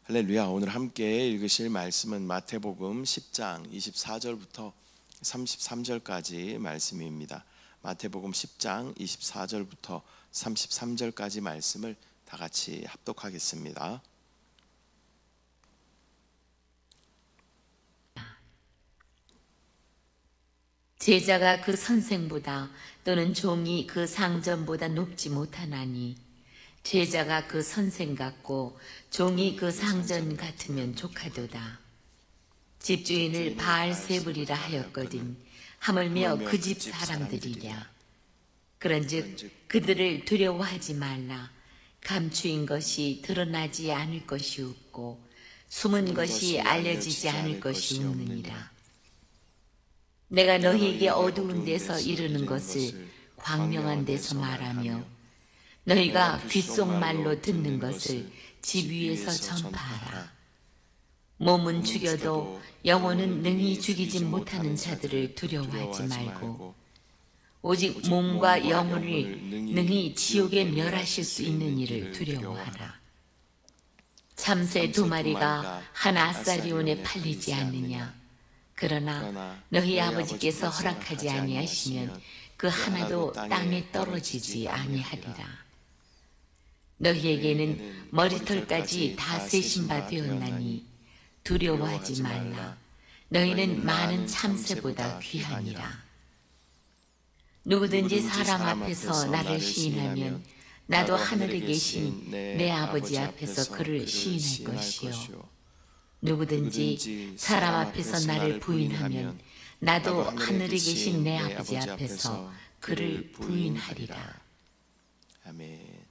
할렐루야. 오늘 함께 읽으실 말씀은 마태복음 10장 24절부터 33절까지 말씀입니다. 마태복음 10장 24절부터 33절까지 말씀을 다 같이 합독하겠습니다. 제자가 그 선생보다 또는 종이 그 상전보다 높지 못하나니 제자가 그 선생 같고 종이 그 상전 같으면 족하도다. 집주인을 바알세불이라 하였거든 하물며 그 집 사람들이랴. 그런즉 그들을 두려워하지 말라. 감추인 것이 드러나지 않을 것이 없고 숨은 것이 알려지지 않을 것이 없느니라. 내가 너희에게 어두운 데서 이르는 것을 광명한 데서 말하며 너희가 귓속말로 듣는 것을 집 위에서 전파하라. 몸은 죽여도 영혼은 능히 죽이지 못하는 자들을 두려워하지 말고 오직 몸과 영혼을 능히 지옥에 멸하실 수 있는 이를 두려워하라. 참새 2마리가 한 아사리온에 팔리지 않느냐. 그러나 너희 아버지께서 허락하지 아니하시면 그 하나도 땅에 떨어지지 아니하리라. 너희에게는 머리털까지 다 세신 바 되었나니 두려워하지 말라. 너희는 많은 참새보다 귀하니라. 누구든지 사람 앞에서 나를 시인하면 나도 하늘에 계신 내 아버지 앞에서 그를 시인할 것이요. 누구든지 사람 앞에서 나를 부인하면 나도 하늘에 계신 내 아버지 앞에서 그를 부인하리라. 아멘.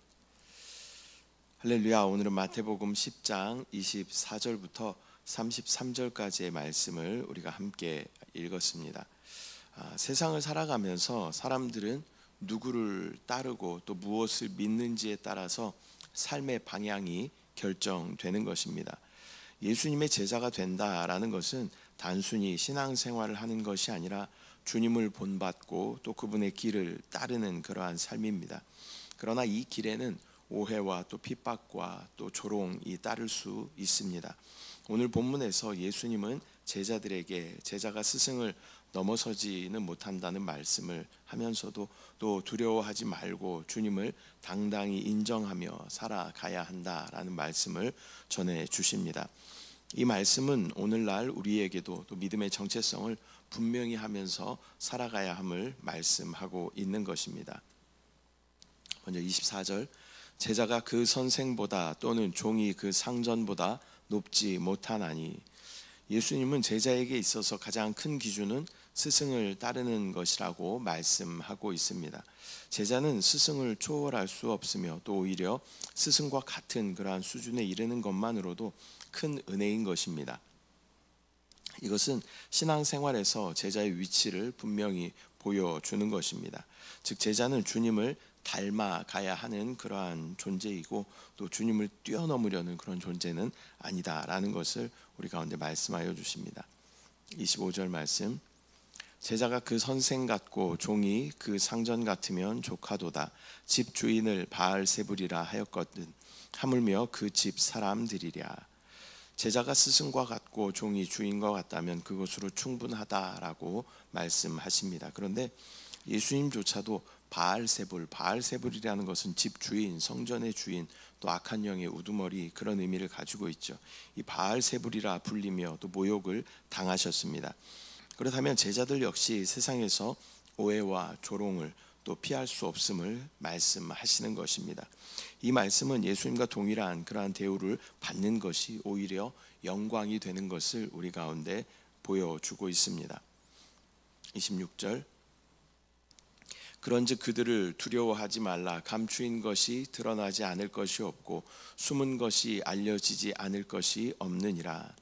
할렐루야. 오늘은 마태복음 10장 24절부터 33절까지의 말씀을 우리가 함께 읽었습니다. 세상을 살아가면서 사람들은 누구를 따르고 또 무엇을 믿는지에 따라서 삶의 방향이 결정되는 것입니다. 예수님의 제자가 된다라는 것은 단순히 신앙생활을 하는 것이 아니라 주님을 본받고 또 그분의 길을 따르는 그러한 삶입니다. 그러나 이 길에는 오해와 또 핍박과 또 조롱이 따를 수 있습니다. 오늘 본문에서 예수님은 제자들에게 제자가 스승을 넘어서지는 못한다는 말씀을 하면서도 또 두려워하지 말고 주님을 당당히 인정하며 살아가야 한다라는 말씀을 전해 주십니다. 이 말씀은 오늘날 우리에게도 또 믿음의 정체성을 분명히 하면서 살아가야 함을 말씀하고 있는 것입니다. 먼저 24절, 제자가 그 선생보다 또는 종이 그 상전보다 높지 못하나니. 예수님은 제자에게 있어서 가장 큰 기준은 스승을 따르는 것이라고 말씀하고 있습니다. 제자는 스승을 초월할 수 없으며 또 오히려 스승과 같은 그러한 수준에 이르는 것만으로도 큰 은혜인 것입니다. 이것은 신앙생활에서 제자의 위치를 분명히 보여주는 것입니다. 즉 제자는 주님을 닮아가야 하는 그러한 존재이고 또 주님을 뛰어넘으려는 그런 존재는 아니다라는 것을 우리 가운데 말씀하여 주십니다. 25절 말씀, 제자가 그 선생 같고 종이 그 상전 같으면 족하도다. 집 주인을 바알세불이라 하였거든 하물며 그 집 사람들이랴. 제자가 스승과 같고 종이 주인과 같다면 그것으로 충분하다라고 말씀하십니다. 그런데 예수님조차도 바알세불이라는 것은 집 주인, 성전의 주인, 또 악한 영의 우두머리, 그런 의미를 가지고 있죠. 이 바알세불이라 불리며 또 모욕을 당하셨습니다. 그렇다면 제자들 역시 세상에서 오해와 조롱을 또 피할 수 없음을 말씀하시는 것입니다. 이 말씀은 예수님과 동일한 그러한 대우를 받는 것이 오히려 영광이 되는 것을 우리 가운데 보여주고 있습니다. 26절, 그런즉 그들을 두려워하지 말라. 감추인 것이 드러나지 않을 것이 없고 숨은 것이 알려지지 않을 것이 없느니라.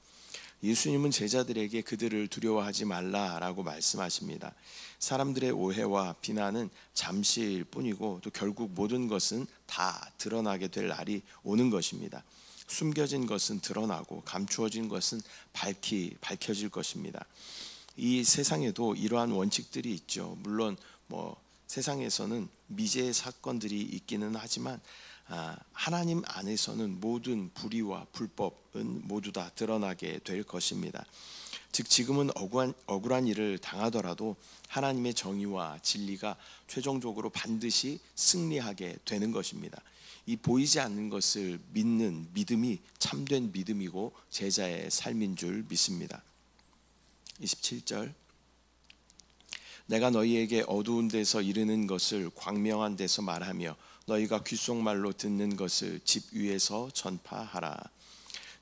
예수님은 제자들에게 그들을 두려워하지 말라라고 말씀하십니다. 사람들의 오해와 비난은 잠시일 뿐이고 또 결국 모든 것은 다 드러나게 될 날이 오는 것입니다. 숨겨진 것은 드러나고 감추어진 것은 밝혀질 것입니다. 이 세상에도 이러한 원칙들이 있죠. 물론 세상에서는 미제의 사건들이 있기는 하지만 하나님 안에서는 모든 불의와 불법은 모두 다 드러나게 될 것입니다. 즉 지금은 억울한 일을 당하더라도 하나님의 정의와 진리가 최종적으로 반드시 승리하게 되는 것입니다. 이 보이지 않는 것을 믿는 믿음이 참된 믿음이고 제자의 삶인 줄 믿습니다. 27절, 내가 너희에게 어두운 데서 이르는 것을 광명한 데서 말하며 너희가 귓속말로 듣는 것을 집 위에서 전파하라.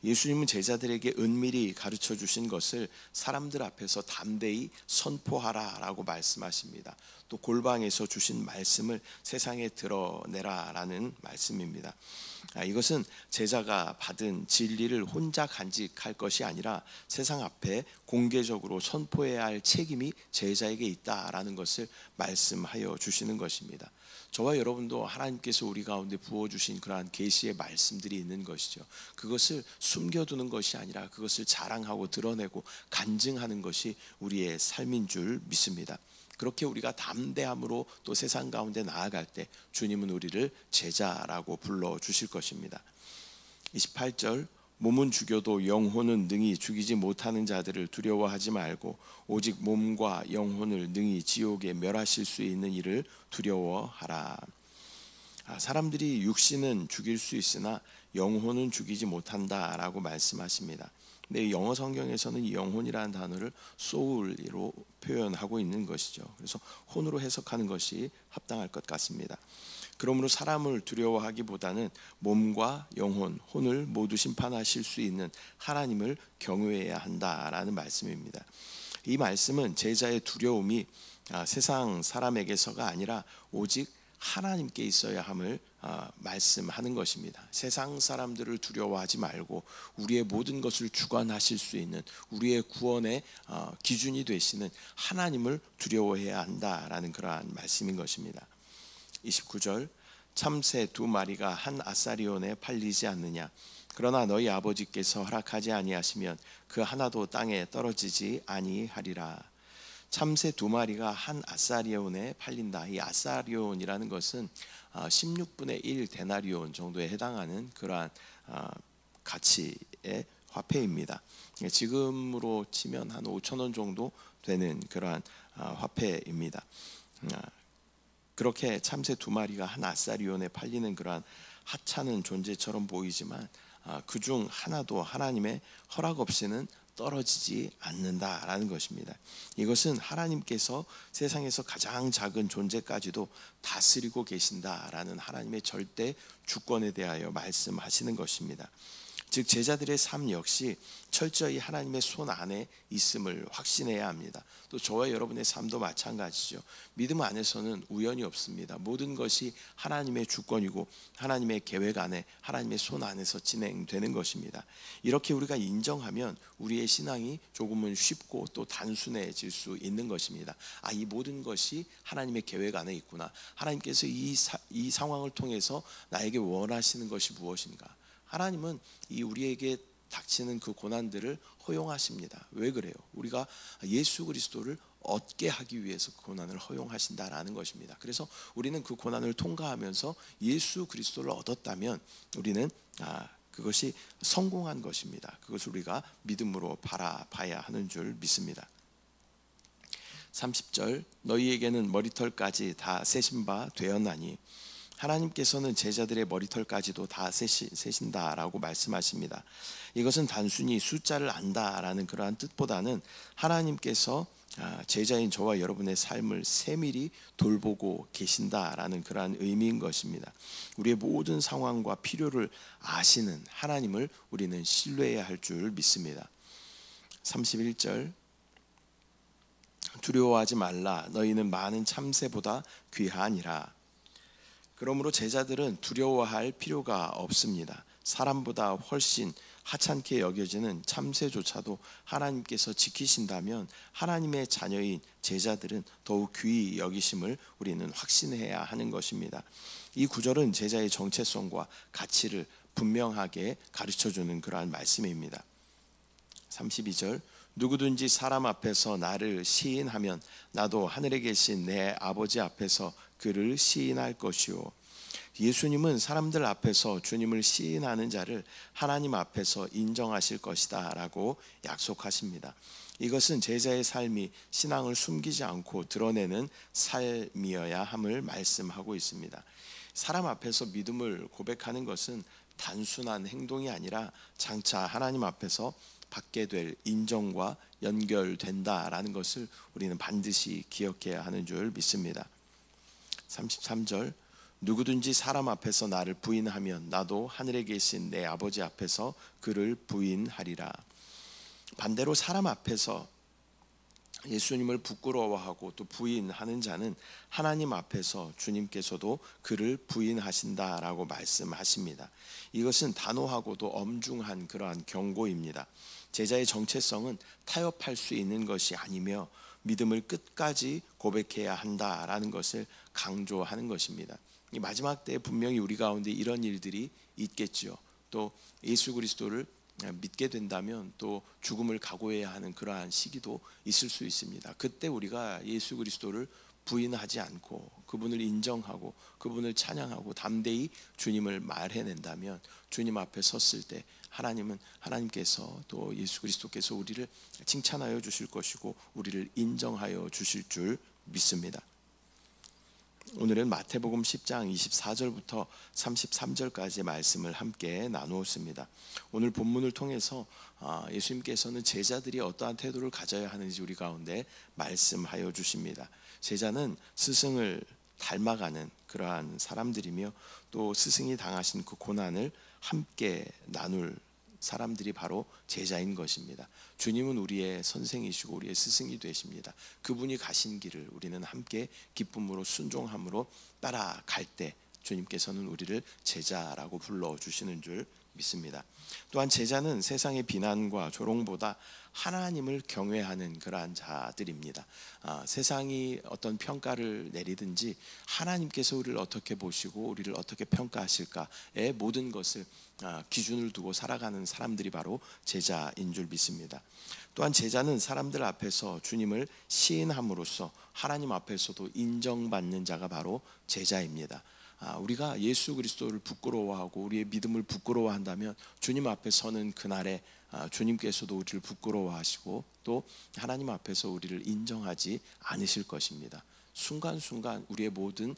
예수님은 제자들에게 은밀히 가르쳐 주신 것을 사람들 앞에서 담대히 선포하라라고 말씀하십니다. 또 골방에서 주신 말씀을 세상에 드러내라라는 말씀입니다. 이것은 제자가 받은 진리를 혼자 간직할 것이 아니라 세상 앞에 공개적으로 선포해야 할 책임이 제자에게 있다라는 것을 말씀하여 주시는 것입니다. 저와 여러분도 하나님께서 우리 가운데 부어주신 그러한 계시의 말씀들이 있는 것이죠. 그것을 숨겨두는 것이 아니라 그것을 자랑하고 드러내고 간증하는 것이 우리의 삶인 줄 믿습니다. 그렇게 우리가 담대함으로 또 세상 가운데 나아갈 때 주님은 우리를 제자라고 불러주실 것입니다. 28절, 몸은 죽여도 영혼은 능히 죽이지 못하는 자들을 두려워하지 말고 오직 몸과 영혼을 능히 지옥에 멸하실 수 있는 이를 두려워하라. 사람들이 육신은 죽일 수 있으나 영혼은 죽이지 못한다라고 말씀하십니다. 근데 영어 성경에서는 이 영혼이라는 단어를 soul로 표현하고 있는 것이죠. 그래서 혼으로 해석하는 것이 합당할 것 같습니다. 그러므로 사람을 두려워하기보다는 몸과 영혼, 혼을 모두 심판하실 수 있는 하나님을 경외해야 한다라는 말씀입니다. 이 말씀은 제자의 두려움이 세상 사람에게서가 아니라 오직 하나님께 있어야 함을 말씀하는 것입니다. 세상 사람들을 두려워하지 말고 우리의 모든 것을 주관하실 수 있는 우리의 구원의 기준이 되시는 하나님을 두려워해야 한다라는 그러한 말씀인 것입니다. 29절, 참새 2마리가 한 아사리온에 팔리지 않느냐. 그러나 너희 아버지께서 허락하지 아니하시면 그 하나도 땅에 떨어지지 아니하리라. 참새 2마리가 한 아사리온에 팔린다. 이 아사리온이라는 것은 16분의 1 데나리온 정도에 해당하는 그러한 가치의 화폐입니다. 지금으로 치면 한 5,000원 정도 되는 그러한 화폐입니다. 그렇게 참새 2마리가 한 아사리온에 팔리는 그러한 하찮은 존재처럼 보이지만 그중 하나도 하나님의 허락 없이는 떨어지지 않는다라는 것입니다. 이것은 하나님께서 세상에서 가장 작은 존재까지도 다스리고 계신다라는 하나님의 절대 주권에 대하여 말씀하시는 것입니다. 즉 제자들의 삶 역시 철저히 하나님의 손 안에 있음을 확신해야 합니다. 또 저와 여러분의 삶도 마찬가지죠. 믿음 안에서는 우연이 없습니다. 모든 것이 하나님의 주권이고 하나님의 계획 안에 하나님의 손 안에서 진행되는 것입니다. 이렇게 우리가 인정하면 우리의 신앙이 조금은 쉽고 또 단순해질 수 있는 것입니다. 이 모든 것이 하나님의 계획 안에 있구나. 하나님께서 이 상황을 통해서 나에게 원하시는 것이 무엇인가. 하나님은 이 우리에게 닥치는 그 고난들을 허용하십니다. 왜 그래요? 우리가 예수 그리스도를 얻게 하기 위해서 그 고난을 허용하신다라는 것입니다. 그래서 우리는 그 고난을 통과하면서 예수 그리스도를 얻었다면 우리는 그것이 성공한 것입니다. 그것을 우리가 믿음으로 바라봐야 하는 줄 믿습니다. 30절, 너희에게는 머리털까지 다 세신 바 되었나니. 하나님께서는 제자들의 머리털까지도 다 세신다라고 말씀하십니다. 이것은 단순히 숫자를 안다라는 그러한 뜻보다는 하나님께서 제자인 저와 여러분의 삶을 세밀히 돌보고 계신다라는 그러한 의미인 것입니다. 우리의 모든 상황과 필요를 아시는 하나님을 우리는 신뢰해야 할 줄 믿습니다. 31절, 두려워하지 말라. 너희는 많은 참새보다 귀하니라. 그러므로 제자들은 두려워할 필요가 없습니다. 사람보다 훨씬 하찮게 여겨지는 참새조차도 하나님께서 지키신다면 하나님의 자녀인 제자들은 더욱 귀히 여기심을 우리는 확신해야 하는 것입니다. 이 구절은 제자의 정체성과 가치를 분명하게 가르쳐주는 그러한 말씀입니다. 32절, 누구든지 사람 앞에서 나를 시인하면 나도 하늘에 계신 내 아버지 앞에서 그를 시인할 것이요. 예수님은 사람들 앞에서 주님을 시인하는 자를 하나님 앞에서 인정하실 것이다 라고 약속하십니다. 이것은 제자의 삶이 신앙을 숨기지 않고 드러내는 삶이어야 함을 말씀하고 있습니다. 사람 앞에서 믿음을 고백하는 것은 단순한 행동이 아니라 장차 하나님 앞에서 받게 될 인정과 연결된다라는 것을 우리는 반드시 기억해야 하는 줄 믿습니다. 33절, 누구든지 사람 앞에서 나를 부인하면 나도 하늘에 계신 내 아버지 앞에서 그를 부인하리라. 반대로 사람 앞에서 예수님을 부끄러워하고 또 부인하는 자는 하나님 앞에서 주님께서도 그를 부인하신다라고 말씀하십니다. 이것은 단호하고도 엄중한 그러한 경고입니다. 제자의 정체성은 타협할 수 있는 것이 아니며 믿음을 끝까지 고백해야 한다라는 것을 강조하는 것입니다. 이 마지막 때에 분명히 우리 가운데 이런 일들이 있겠지요. 또 예수 그리스도를 믿게 된다면 또 죽음을 각오해야 하는 그러한 시기도 있을 수 있습니다. 그때 우리가 예수 그리스도를 부인하지 않고 그분을 인정하고 그분을 찬양하고 담대히 주님을 말해낸다면 주님 앞에 섰을 때 하나님께서 또 예수 그리스도께서 우리를 칭찬하여 주실 것이고 우리를 인정하여 주실 줄 믿습니다. 오늘은 마태복음 10장 24절부터 33절까지의 말씀을 함께 나누었습니다. 오늘 본문을 통해서 예수님께서는 제자들이 어떠한 태도를 가져야 하는지 우리 가운데 말씀하여 주십니다. 제자는 스승을 닮아가는 그러한 사람들이며 또 스승이 당하신 그 고난을 함께 나눌 사람들이 바로 제자인 것입니다. 주님은 우리의 선생이시고 우리의 스승이 되십니다. 그분이 가신 길을 우리는 함께 기쁨으로 순종함으로 따라갈 때 주님께서는 우리를 제자라고 불러주시는 줄 믿습니다. 또한 제자는 세상의 비난과 조롱보다 하나님을 경외하는 그러한 자들입니다. 세상이 어떤 평가를 내리든지 하나님께서 우리를 어떻게 보시고 우리를 어떻게 평가하실까의 모든 것을 기준을 두고 살아가는 사람들이 바로 제자인 줄 믿습니다. 또한 제자는 사람들 앞에서 주님을 시인함으로써 하나님 앞에서도 인정받는 자가 바로 제자입니다. 우리가 예수 그리스도를 부끄러워하고 우리의 믿음을 부끄러워한다면 주님 앞에 서는 그날에 주님께서도 우리를 부끄러워하시고 또 하나님 앞에서 우리를 인정하지 않으실 것입니다. 순간순간 우리의 모든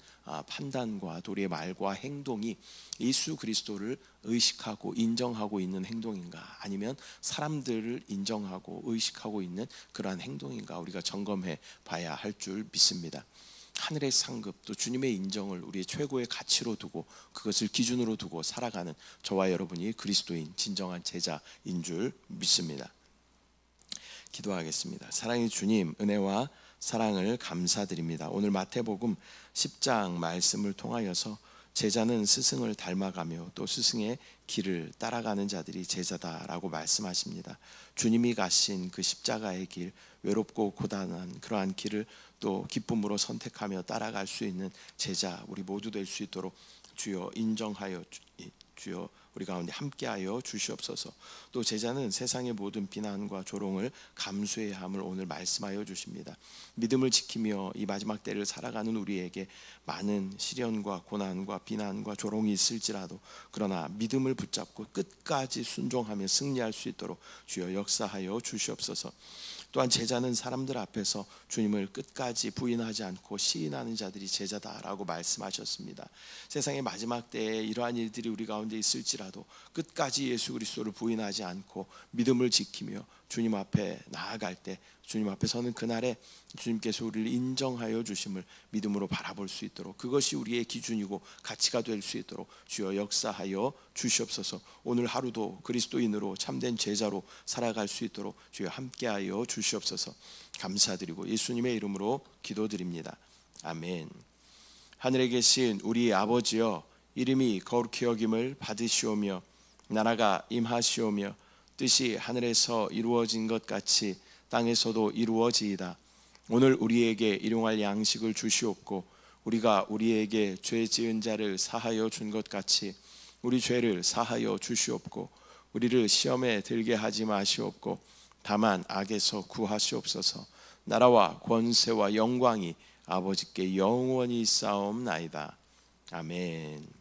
판단과 또 우리의 말과 행동이 예수 그리스도를 의식하고 인정하고 있는 행동인가 아니면 사람들을 인정하고 의식하고 있는 그러한 행동인가 우리가 점검해 봐야 할 줄 믿습니다. 하늘의 상급 또 주님의 인정을 우리의 최고의 가치로 두고 그것을 기준으로 두고 살아가는 저와 여러분이 그리스도인 진정한 제자인 줄 믿습니다. 기도하겠습니다. 사랑의 주님, 은혜와 사랑을 감사드립니다. 오늘 마태복음 10장 말씀을 통하여서 제자는 스승을 닮아가며 또 스승의 길을 따라가는 자들이 제자다라고 말씀하십니다. 주님이 가신 그 십자가의 길, 외롭고 고단한 그러한 길을 또 기쁨으로 선택하며 따라갈 수 있는 제자 우리 모두 될 수 있도록 주여 인정하여 주여 우리 가운데 함께하여 주시옵소서. 또 제자는 세상의 모든 비난과 조롱을 감수해야 함을 오늘 말씀하여 주십니다. 믿음을 지키며 이 마지막 때를 살아가는 우리에게 많은 시련과 고난과 비난과 조롱이 있을지라도 그러나 믿음을 붙잡고 끝까지 순종하며 승리할 수 있도록 주여 역사하여 주시옵소서. 또한 제자는 사람들 앞에서 주님을 끝까지 부인하지 않고 시인하는 자들이 제자다라고 말씀하셨습니다. 세상의 마지막 때에 이러한 일들이 우리 가운데 있을지라도 끝까지 예수 그리스도를 부인하지 않고 믿음을 지키며 주님 앞에 나아갈 때 주님 앞에 서는 그날에 주님께서 우리를 인정하여 주심을 믿음으로 바라볼 수 있도록 그것이 우리의 기준이고 가치가 될 수 있도록 주여 역사하여 주시옵소서. 오늘 하루도 그리스도인으로 참된 제자로 살아갈 수 있도록 주여 함께하여 주시옵소서. 감사드리고 예수님의 이름으로 기도드립니다. 아멘. 하늘에 계신 우리 아버지여, 이름이 거룩히 여김을 받으시오며 나라가 임하시오며 뜻이 하늘에서 이루어진 것 같이 땅에서도 이루어지이다. 오늘 우리에게 일용할 양식을 주시옵고 우리가 우리에게 죄 지은 자를 사하여 준 것 같이 우리 죄를 사하여 주시옵고 우리를 시험에 들게 하지 마시옵고 다만 악에서 구하시옵소서. 나라와 권세와 영광이 아버지께 영원히 있사옵나이다. 아멘.